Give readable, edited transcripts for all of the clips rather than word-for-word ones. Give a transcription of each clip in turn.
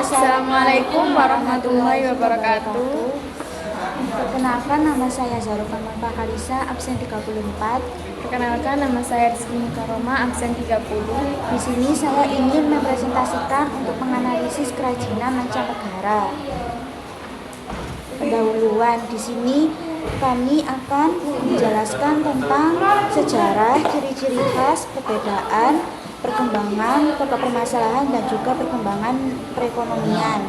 Assalamualaikum warahmatullahi wabarakatuh. Perkenalkan, nama saya Zarul Kamal Fakalisa, absen 34. Perkenalkan, nama saya Rizky Mukaroma, absen 30. Di sini saya ingin mempresentasikan untuk menganalisis kerajinan mancanegara. Pendahuluan, di sini kami akan menjelaskan tentang sejarah, ciri-ciri khas, perbedaan, perkembangan, pokok permasalahan, dan juga perkembangan perekonomian.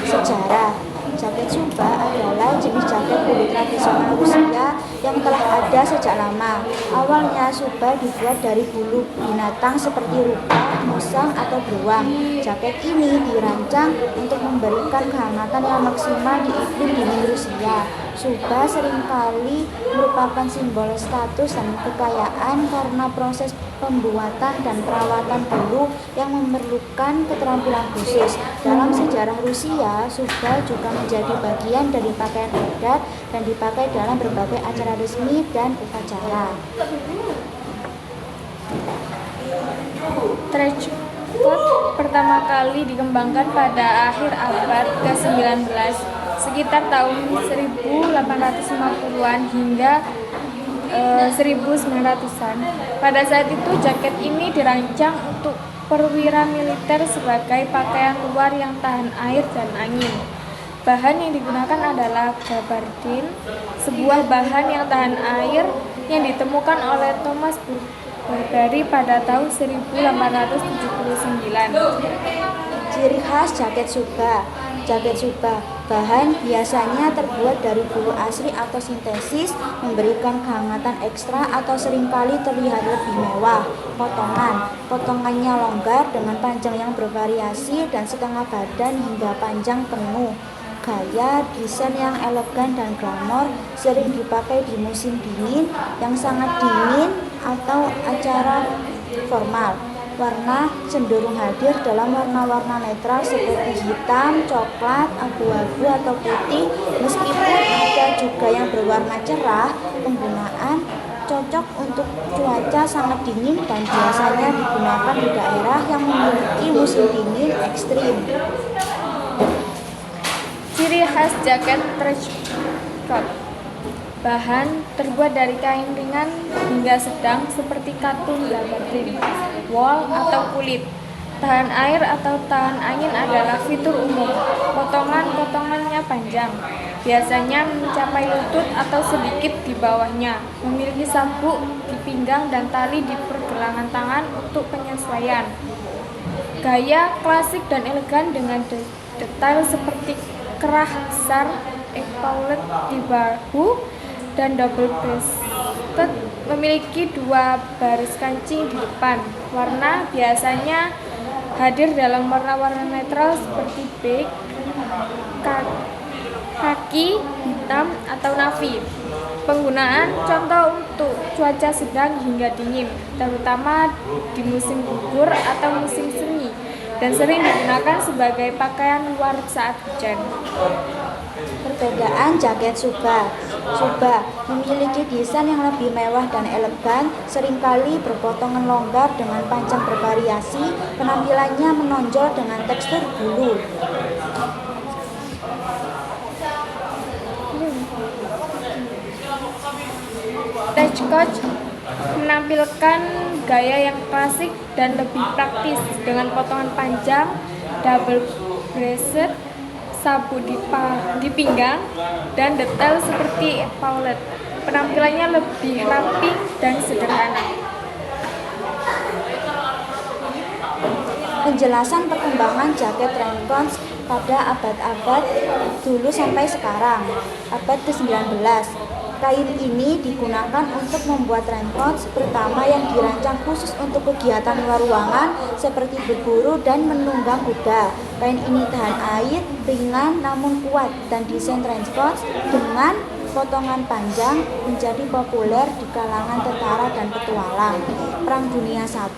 Sejarah, jaket Suba adalah jenis jaket kulit tradisional Rusia yang telah ada sejak lama. Awalnya Suba dibuat dari bulu binatang seperti rupa, musang, atau beruang. Jaket ini dirancang untuk memberikan kehangatan yang maksimal di iklim dingin Rusia. Suba seringkali merupakan simbol status dan kekayaan karena proses pembuatan dan perawatan bulu yang memerlukan keterampilan khusus. Dalam sejarah Rusia, Suba juga menjadi bagian dari pakaian adat dan dipakai dalam berbagai acara resmi dan upacara. Trench coat pertama kali dikembangkan pada akhir abad ke-19, sekitar tahun 1850-an hingga 1900-an. Pada saat itu jaket ini dirancang untuk perwira militer sebagai pakaian luar yang tahan air dan angin. Bahan yang digunakan adalah gabardine, sebuah bahan yang tahan air yang ditemukan oleh Thomas Burberry pada tahun 1879. Ciri khas jaket Suba. Jaket Suba, bahan biasanya terbuat dari bulu asli atau sintesis, memberikan kehangatan ekstra atau seringkali terlihat lebih mewah. Potongannya longgar dengan panjang yang bervariasi dan setengah badan hingga panjang penuh. Gaya desain yang elegan dan glamor sering dipakai di musim dingin yang sangat dingin atau acara formal. Warna cenderung hadir dalam warna-warna netral seperti hitam, coklat, abu-abu, atau putih. Meskipun ada juga yang berwarna cerah, penggunaan cocok untuk cuaca sangat dingin dan biasanya digunakan di daerah yang memiliki musim dingin ekstrim. Ciri khas jaket trench coat. Bahan terbuat dari kain ringan hingga sedang seperti katun, gabardine, wool, atau kulit. Tahan air atau tahan angin adalah fitur umum. Potongannya panjang, biasanya mencapai lutut atau sedikit di bawahnya. Memiliki sabuk di pinggang dan tali di pergelangan tangan untuk penyesuaian. Gaya klasik dan elegan dengan detail seperti kerah besar, epaulet di bahu, dan double breasted, memiliki dua baris kancing di depan. Warna biasanya hadir dalam warna-warna netral seperti beige, khaki, hitam, atau navy. Penggunaan contoh untuk cuaca sedang hingga dingin, terutama di musim gugur atau musim semi, dan sering digunakan sebagai pakaian luar saat hujan. Perbedaan jaket Suba. Suba memiliki desain yang lebih mewah dan elegan, seringkali berpotongan longgar dengan panjang bervariasi. Penampilannya menonjol dengan tekstur bulu. Trench coat menampilkan gaya yang klasik dan lebih praktis dengan potongan panjang, double breasted, sabuk di pinggang, dan detail seperti epaulet. Penampilannya lebih rapi dan sederhana. Penjelasan perkembangan jaket trenchcoat pada abad-abad dulu sampai sekarang. Abad ke-19. Kain ini digunakan untuk membuat trenchcoat pertama yang dirancang khusus untuk kegiatan luar ruangan seperti berburu dan menunggang kuda. Kain ini tahan air, ringan namun kuat, dan desain trenchcoat dengan potongan panjang menjadi populer di kalangan tentara dan petualang. Perang Dunia I,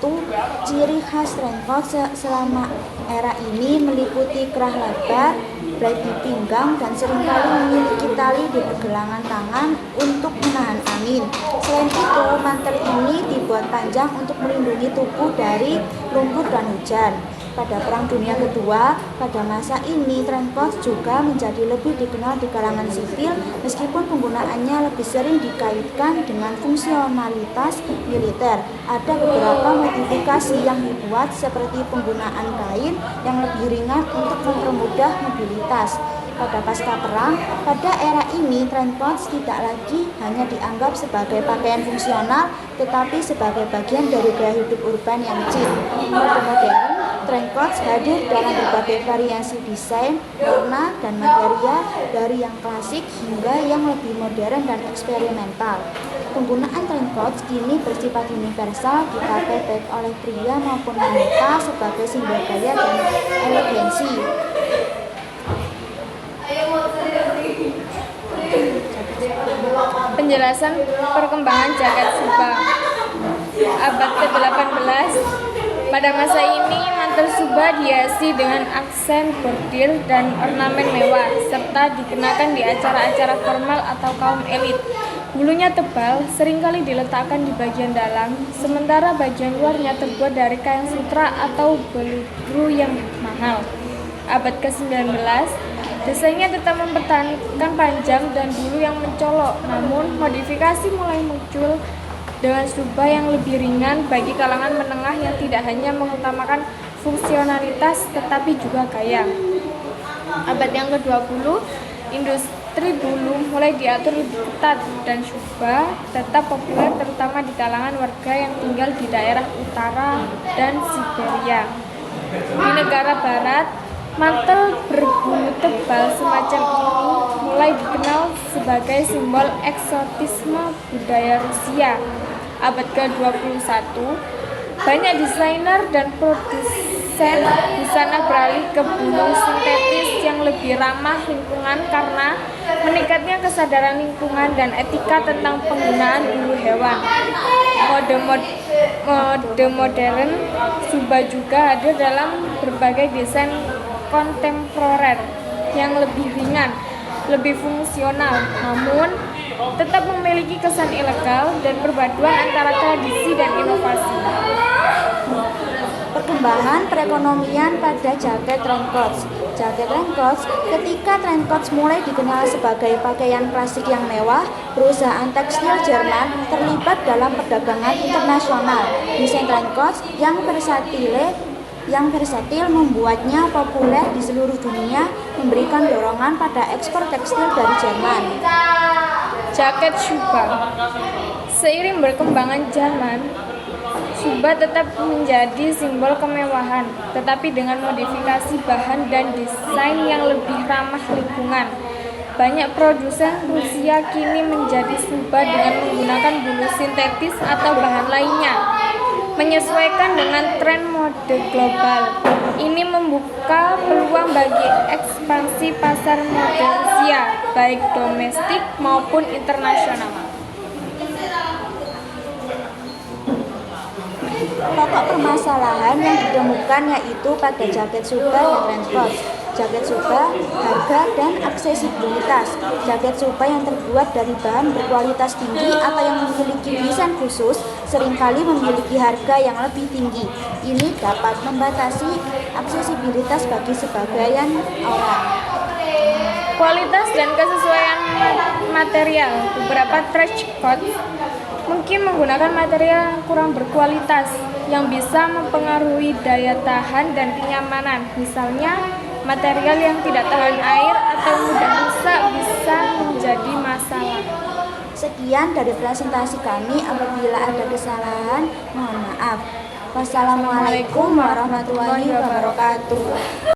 ciri khas trenchcoat selama era ini meliputi kerah lebar, blade di pinggang, dan seringkali memiliki tali di pergelangan tangan untuk menahan angin. Selain itu, mantel ini dibuat panjang untuk melindungi tubuh dari lumpur dan hujan. Pada Perang Dunia Kedua, pada masa ini trenchcoat juga menjadi lebih dikenal di kalangan sipil meskipun penggunaannya lebih sering dikaitkan dengan fungsionalitas militer. Ada beberapa modifikasi yang dibuat seperti penggunaan kain yang lebih ringan untuk mempermudah mobilitas. Pada pasca perang, pada era ini trenchcoat tidak lagi hanya dianggap sebagai pakaian fungsional, tetapi sebagai bagian dari gaya hidup urban yang chic. Mode modern, trenchcoat hadir dalam berbagai variasi desain, warna, dan material dari yang klasik hingga yang lebih modern dan eksperimental. Penggunaan trenchcoat kini bersifat universal, dipakai baik oleh pria maupun wanita sebagai simbol gaya dan elegansi. Penjelasan perkembangan jaket Suba. Abad ke-18, pada masa ini mantel Suba dihiasi dengan aksen bordir dan ornamen mewah, serta dikenakan di acara-acara formal atau kaum elit. Bulunya tebal, seringkali diletakkan di bagian dalam, sementara bagian luarnya terbuat dari kain sutra atau beludru yang mahal. Abad ke-19, desainnya tetap mempertahankan panjang dan bulu yang mencolok, namun modifikasi mulai muncul dengan Suba yang lebih ringan bagi kalangan menengah yang tidak hanya mengutamakan fungsionalitas tetapi juga gaya. Abad yang ke-20, industri bulu mulai diatur lebih ketat dan Suba tetap populer terutama di kalangan warga yang tinggal di daerah utara dan Siberia. Di negara barat, mantel berbulu tebal semacam ini mulai dikenal sebagai simbol eksotisme budaya Rusia. Abad ke-21, banyak desainer dan produsen busana beralih ke bulu sintetis yang lebih ramah lingkungan karena meningkatnya kesadaran lingkungan dan etika tentang penggunaan bulu hewan. Mode modern Suba juga hadir dalam berbagai desain kontemporer yang lebih ringan, lebih fungsional, namun tetap memiliki kesan elegan dan perpaduan antara tradisi dan inovasi. Perkembangan perekonomian pada jaket trenchcoat. Jaket trenchcoat, ketika trenchcoat mulai dikenal sebagai pakaian klasik yang mewah, perusahaan tekstil Jerman terlibat dalam perdagangan internasional. Desain trenchcoat yang versatil membuatnya populer di seluruh dunia, memberikan dorongan pada ekspor tekstil dari Jerman. Jaket Suba. Seiring berkembangan zaman, Suba tetap menjadi simbol kemewahan, tetapi dengan modifikasi bahan dan desain yang lebih ramah lingkungan. Banyak produsen Rusia kini menjadi Suba dengan menggunakan bulu sintetis atau bahan lainnya, menyesuaikan dengan tren mode global. Ini membuka peluang bagi ekspansi pasar mode Rusia, baik domestik maupun internasional. Pokok permasalahan yang ditemukan yaitu pada jaket Suba dan trenchcoat. Jaket Suba, harga dan aksesibilitas. Jaket Suba yang terbuat dari bahan berkualitas tinggi atau yang memiliki desain khusus seringkali memiliki harga yang lebih tinggi. Ini dapat membatasi aksesibilitas bagi sebagian orang. Kualitas dan kesesuaian material. Beberapa trenchcoat mungkin menggunakan material yang kurang berkualitas yang bisa mempengaruhi daya tahan dan kenyamanan. Misalnya, material yang tidak tahan air atau mudah rusak bisa menjadi masalah. Sekian dari presentasi kami. Apabila ada kesalahan, mohon maaf. Wassalamualaikum warahmatullahi wabarakatuh.